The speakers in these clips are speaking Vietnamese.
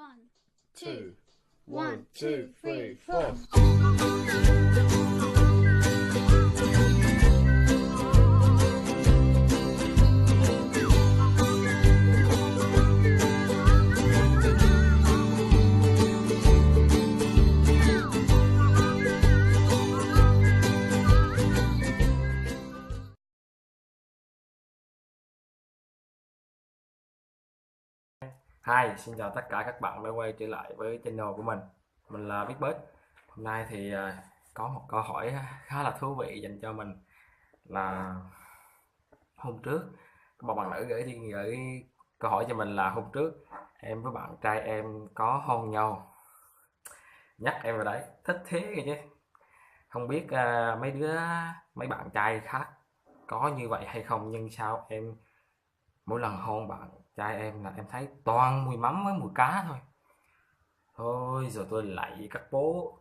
One, two, 1, 2, 3, 4. Hi, xin chào tất cả các bạn đã quay trở lại với channel của mình. Mình là Viết Bớt. Hôm nay thì có một câu hỏi khá là thú vị dành cho mình là hôm trước một bạn nữ gửi câu hỏi cho mình là hôm trước em với bạn trai em có hôn nhau. Nhắc em vào đấy, thích thế kìa chứ. Không biết mấy bạn trai khác có như vậy hay không, nhưng sao em mỗi lần hôn bạn trai em là em thấy toàn mùi mắm với mùi cá thôi. Thôi giờ tôi lạy các bố,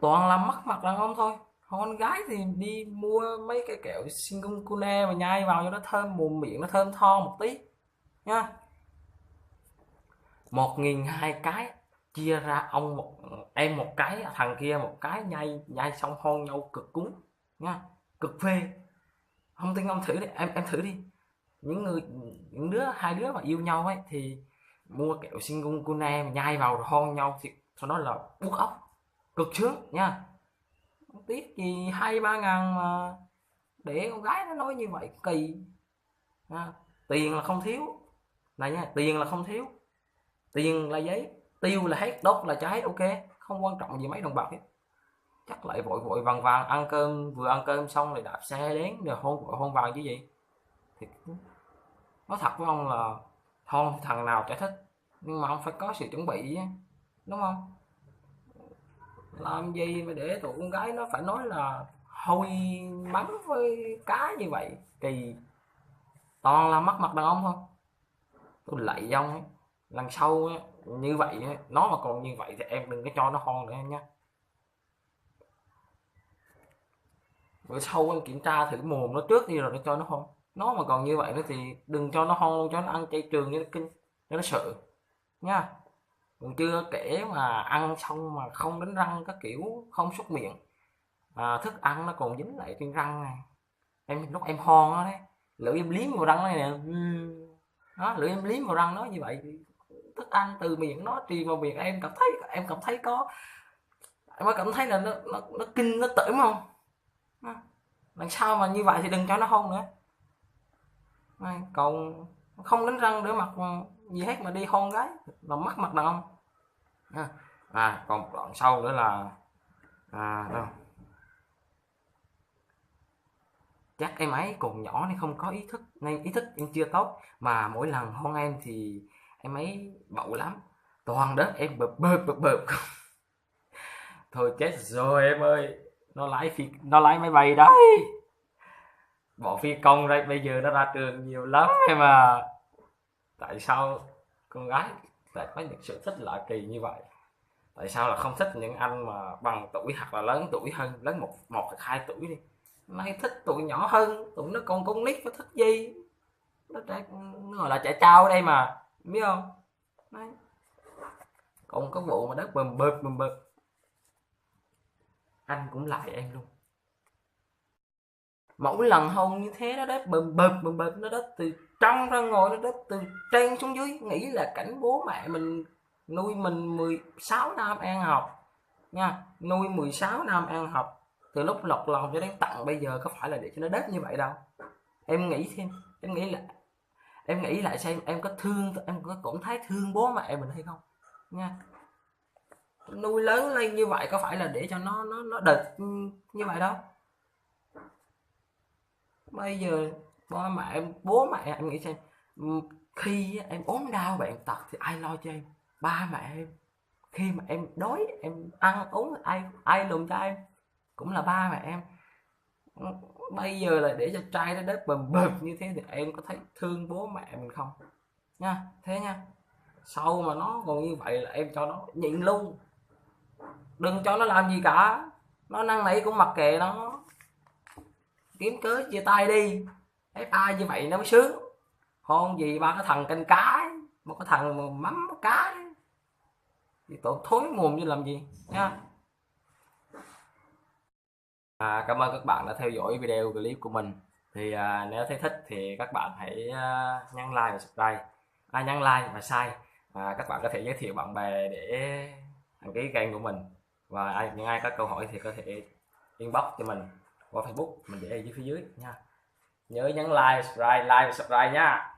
toàn là mất mặt đàn ông thôi. Con gái thì đi mua mấy cái kẹo Singungkune mà nhai vào cho nó thơm mồm miệng, nó thơm tho một tí nha. 1.200 cái chia ra ông một em một cái, thằng kia một cái, nhai nhai xong hôn nhau cực cúng nha, cực phê. Không tin ông thử đi, em thử đi. Hai đứa mà yêu nhau ấy thì mua kẹo Singungkune mà nhai vào rồi hôn nhau thì sau đó là buốt óc, cực sướng nha. Tiếc gì 2-3 ngàn mà để con gái nó nói như vậy kỳ ha. Tiền là không thiếu này nha, tiền là không thiếu, tiền là giấy, tiêu là hết, đốt là cháy, ok, không quan trọng gì mấy đồng bạc hết. Chắc lại vội vội vàng vàng ăn cơm, vừa ăn cơm xong rồi đạp xe đến rồi hôn vào chứ gì. Thì nói thật với ông là hôn thằng nào chả thích, nhưng mà ông phải có sự chuẩn bị á, đúng không? Làm gì mà để tụi con gái nó phải nói là hôi mắm với cá như vậy, kỳ. Toàn là mất mặt đàn ông thôi. Tôi lạy ông ấy, lần sau ấy, như vậy ấy, nó mà còn như vậy thì em đừng có cho nó hôn nữa em nha. Bữa sau em kiểm tra thử mồm nó trước đi rồi nó cho nó hôn. Nó mà còn như vậy nữa thì đừng cho nó hôn luôn, cho nó ăn chay trường cho nó kinh, cho nó sợ nha. Còn chưa kể mà ăn xong mà không đánh răng các kiểu, không súc miệng, thức ăn nó còn dính lại trên răng này. Lúc em ho đó đấy, lưỡi em liếm vào răng này nè, đó, lưỡi em liếm vào răng nó như vậy thì thức ăn từ miệng nó truyền vào miệng em cảm thấy có, em mới cảm thấy là nó kinh, nó tởm không. Lần sau mà như vậy thì đừng cho nó hôn nữa. Còn không đánh răng rửa mặt gì hết mà đi hôn gái là mất mặt đàn ông. Còn một đoạn sau nữa là đâu. Chắc em ấy còn nhỏ nên không có ý thức em chưa tốt, mà mỗi lần hôn em thì em ấy bậu lắm, toàn đất em bợp. Thôi chết rồi em ơi, nó lái máy bay đấy, bỏ phi công đây, bây giờ nó ra trường nhiều lắm em à. Tại sao con gái lại có những sự thích lạ kỳ như vậy? Tại sao là không thích những anh mà bằng tuổi hoặc là lớn tuổi hơn, lớn một một hoặc 2 tuổi đi, nay thích tụi nhỏ hơn, tụi nó còn con nít có thích gì. Nó gọi là trẻ trâu ở đây mà, biết không? Đấy. Còn có vụ mà đất bầm bợp, anh cũng lại em luôn. Mỗi lần hôn như thế nó đớp bầm bợp, nó đớp từ trong ra ngoài, nó đớp từ trên xuống dưới, nghĩ là cảnh bố mẹ mình nuôi mình 16 năm ăn học nha, nuôi 16 năm ăn học, từ lúc lọt lòng cho đến tận bây giờ có phải là để cho nó đớp như vậy đâu. Em nghĩ thêm, em nghĩ lại xem em có thương, em có cũng thấy thương bố mẹ mình hay không nha. Nuôi lớn lên như vậy có phải là để cho nó đệt như vậy đâu. Bây giờ bố mẹ em nghĩ xem, khi em ốm đau bệnh tật thì ai lo cho em? Ba mẹ em. Khi mà em đói, em ăn uống ai lùm cho em? Cũng là ba mẹ em. Bây giờ là để cho trai nó đớp bầm bợp như thế thì em có thấy thương bố mẹ mình không? Nha, thế nha. Sau mà nó còn như vậy là em cho nó nhịn luôn. Đừng cho nó làm gì cả. Nó năn nỉ cũng mặc kệ nó. Kiếm cớ chia tay đi. FA như vậy nó mới sướng. Hon gì ba cái thằng canh cá ấy, một cái thằng mà mắm cá ấy. Thì tội thối mồm như làm gì nha. Cảm ơn các bạn đã theo dõi video clip của mình. Thì nếu thấy thích thì các bạn hãy nhấn like và subscribe, nhấn like và share. Các bạn có thể giới thiệu bạn bè để đăng ký kênh của mình, và những ai có câu hỏi thì có thể inbox cho mình qua Facebook, mình để ở dưới phía dưới nha. Nhớ nhấn like, subscribe, like và subscribe nha.